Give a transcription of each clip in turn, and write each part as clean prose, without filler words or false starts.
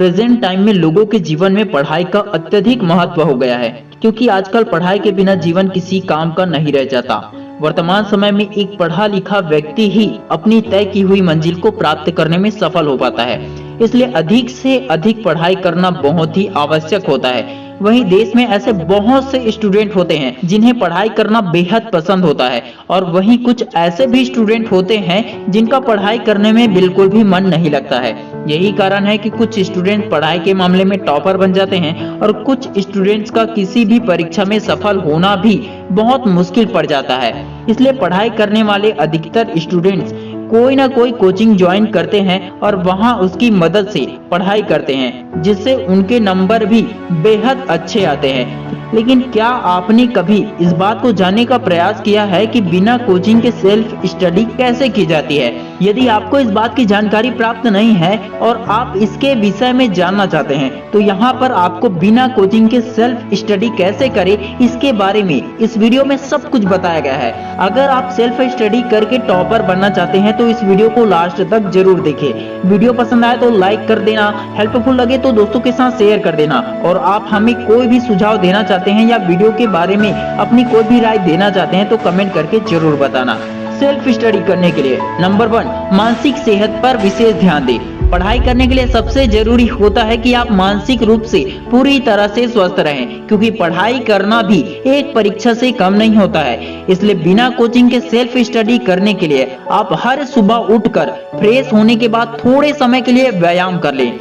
Present time में लोगों के जीवन में पढ़ाई का अत्यधिक महत्व हो गया है, क्योंकि आजकल पढ़ाई के बिना जीवन किसी काम का नहीं रह जाता। वर्तमान समय में एक पढ़ा लिखा व्यक्ति ही अपनी तय की हुई मंजिल को प्राप्त करने में सफल हो पाता है। इसलिए अधिक से अधिक पढ़ाई करना बहुत ही आवश्यक होता है। वहीं देश में ऐसे बहुत से स्टूडेंट होते हैं जिन्हें पढ़ाई करना बेहद पसंद होता है, और वहीं कुछ ऐसे भी स्टूडेंट होते हैं जिनका पढ़ाई करने में बिल्कुल भी मन नहीं लगता है। यही कारण है कि कुछ स्टूडेंट पढ़ाई के मामले में टॉपर बन जाते हैं और कुछ स्टूडेंट्स का किसी भी परीक्षा में सफल होना भी बहुत मुश्किल पड़ जाता है। इसलिए पढ़ाई करने वाले अधिकतर स्टूडेंट्स कोई ना कोई कोचिंग ज्वाइन करते हैं और वहां उसकी मदद से पढ़ाई करते हैं, जिससे उनके नंबर भी बेहद अच्छे आते हैं। लेकिन क्या आपने कभी इस बात को जानने का प्रयास किया है कि बिना कोचिंग के सेल्फ स्टडी कैसे की जाती है? यदि आपको इस बात की जानकारी प्राप्त नहीं है और आप इसके विषय में जानना चाहते हैं, तो यहाँ पर आपको बिना कोचिंग के सेल्फ स्टडी कैसे करें इसके बारे में इस वीडियो में सब कुछ बताया गया है। अगर आप सेल्फ स्टडी करके टॉपर बनना चाहते हैं तो इस वीडियो को लास्ट तक जरूर देखें। वीडियो पसंद आए तो लाइक कर देना, हेल्पफुल लगे तो दोस्तों के साथ शेयर कर देना, और आप हमें कोई भी सुझाव देना चाहते हैं या वीडियो के बारे में अपनी कोई भी राय देना चाहते हैं तो कमेंट करके जरूर बताना। सेल्फ स्टडी करने के लिए नंबर 1, मानसिक सेहत पर विशेष ध्यान दें। पढ़ाई करने के लिए सबसे जरूरी होता है कि आप मानसिक रूप से पूरी तरह से स्वस्थ रहें, क्योंकि पढ़ाई करना भी एक परीक्षा से कम नहीं होता है। इसलिए बिना कोचिंग के सेल्फ स्टडी करने के लिए आप हर सुबह उठकर फ्रेश होने के बाद थोड़े समय के लिए व्यायाम कर लें।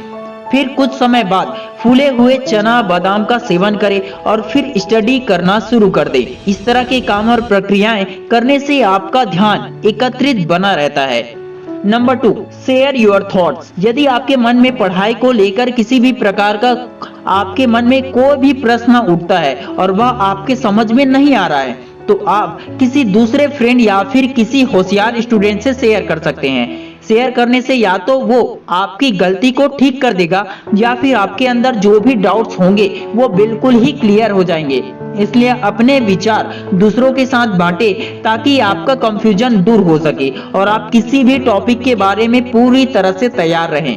फिर कुछ समय बाद फूले हुए चना बादाम का सेवन करें और फिर स्टडी करना शुरू कर दें। इस तरह के काम और प्रक्रियाएं करने से आपका ध्यान एकत्रित बना रहता है। Number 2, share your thoughts. यदि आपके मन में पढ़ाई को लेकर किसी भी प्रकार का आपके मन में कोई भी प्रश्न उठता है और वह आपके समझ में नहीं आ रहा है, तो आप किसी दूसरे फ्रेंड या फिर किसी होशियार स्टूडेंट से शेयर कर सकते हैं। शेयर करने से या तो वो आपकी गलती को ठीक कर देगा या फिर आपके अंदर जो भी डाउट्स होंगे वो बिल्कुल ही क्लियर हो जाएंगे। इसलिए अपने विचार दूसरों के साथ बांटे ताकि आपका कंफ्यूजन दूर हो सके और आप किसी भी टॉपिक के बारे में पूरी तरह से तैयार रहें।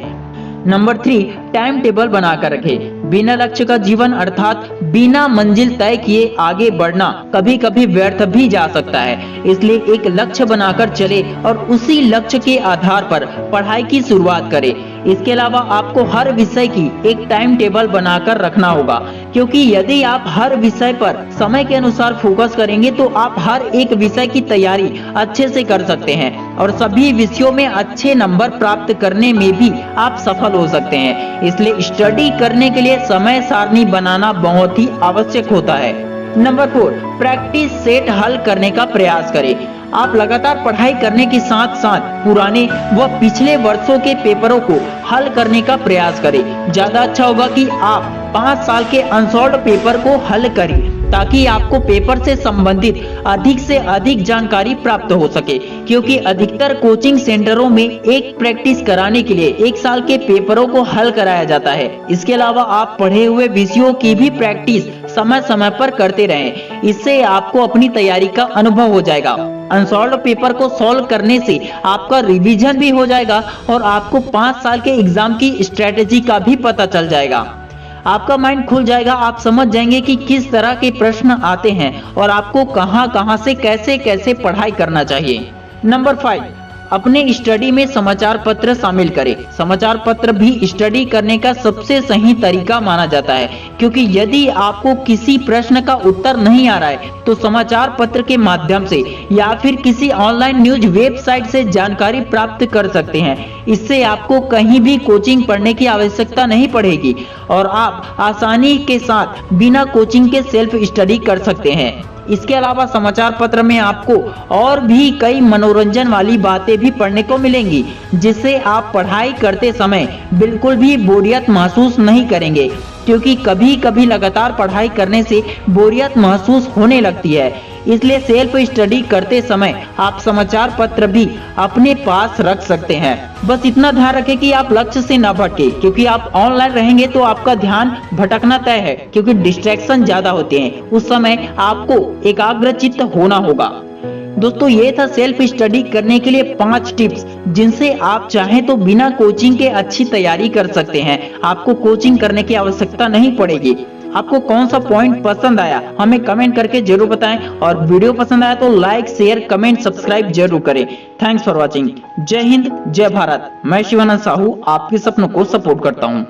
नंबर 3, टाइम टेबल बनाकर रखें। बिना लक्ष्य का जीवन अर्थात बिना मंजिल तय किए आगे बढ़ना कभी कभी व्यर्थ भी जा सकता है। इसलिए एक लक्ष्य बनाकर चले और उसी लक्ष्य के आधार पर पढ़ाई की शुरुआत करें। इसके अलावा आपको हर विषय की एक टाइम टेबल बनाकर रखना होगा, क्योंकि यदि आप हर विषय पर समय के अनुसार फोकस करेंगे तो आप हर एक विषय की तैयारी अच्छे से कर सकते हैं और सभी विषयों में अच्छे नंबर प्राप्त करने में भी आप सफल हो सकते हैं। इसलिए स्टडी करने के लिए समय सारणी बनाना बहुत ही आवश्यक होता है। नंबर 4, प्रैक्टिस सेट हल करने का प्रयास करें। आप लगातार पढ़ाई करने के साथ साथ पुराने व पिछले वर्षों के पेपरों को हल करने का प्रयास करें। ज्यादा अच्छा होगा कि आप 5 साल के अनसॉल्व्ड पेपर को हल करें, ताकि आपको पेपर से संबंधित अधिक से अधिक जानकारी प्राप्त हो सके, क्योंकि अधिकतर कोचिंग सेंटरों में एक प्रैक्टिस कराने के लिए 1 साल के पेपरों को हल कराया जाता है। इसके अलावा आप पढ़े हुए विषयों की भी प्रैक्टिस समय समय पर करते रहें। इससे आपको अपनी तैयारी का अनुभव हो जाएगा। अनसॉल्व्ड पेपर को सॉल्व करने से आपका रिवीजन भी हो जाएगा और आपको 5 साल के एग्जाम की स्ट्रेटेजी का भी पता चल जाएगा। आपका माइंड खुल जाएगा, आप समझ जाएंगे कि किस तरह के प्रश्न आते हैं और आपको कहां से कैसे कैसे पढ़ाई करना चाहिए। नंबर 5, अपने स्टडी में समाचार पत्र शामिल करें। समाचार पत्र भी स्टडी करने का सबसे सही तरीका माना जाता है, क्योंकि यदि आपको किसी प्रश्न का उत्तर नहीं आ रहा है तो समाचार पत्र के माध्यम से या फिर किसी ऑनलाइन न्यूज वेबसाइट से जानकारी प्राप्त कर सकते हैं। इससे आपको कहीं भी कोचिंग पढ़ने की आवश्यकता नहीं पड़ेगी और आप आसानी के साथ बिना कोचिंग के सेल्फ स्टडी कर सकते हैं। इसके अलावा समाचार पत्र में आपको और भी कई मनोरंजन वाली बातें भी पढ़ने को मिलेंगी, जिससे आप पढ़ाई करते समय बिल्कुल भी बोरियत महसूस नहीं करेंगे, क्योंकि कभी कभी लगातार पढ़ाई करने से बोरियत महसूस होने लगती है। इसलिए सेल्फ स्टडी करते समय आप समाचार पत्र भी अपने पास रख सकते हैं। बस इतना ध्यान रखें कि आप लक्ष्य से न भटके, क्योंकि आप ऑनलाइन रहेंगे तो आपका ध्यान भटकना तय है, क्योंकि डिस्ट्रैक्शन ज्यादा होते हैं। उस समय आपको एकाग्रचित्त होना होगा। दोस्तों ये था सेल्फ स्टडी करने के लिए 5 टिप्स, जिनसे आप चाहें तो बिना कोचिंग के अच्छी तैयारी कर सकते हैं। आपको कोचिंग करने की आवश्यकता नहीं पड़ेगी। आपको कौन सा पॉइंट पसंद आया हमें कमेंट करके जरूर बताएं, और वीडियो पसंद आया तो लाइक शेयर कमेंट सब्सक्राइब जरूर करें। Thanks for watching. जय हिंद जय भारत। मैं शिवानंद साहू आपके सपनों को सपोर्ट करता हूँ।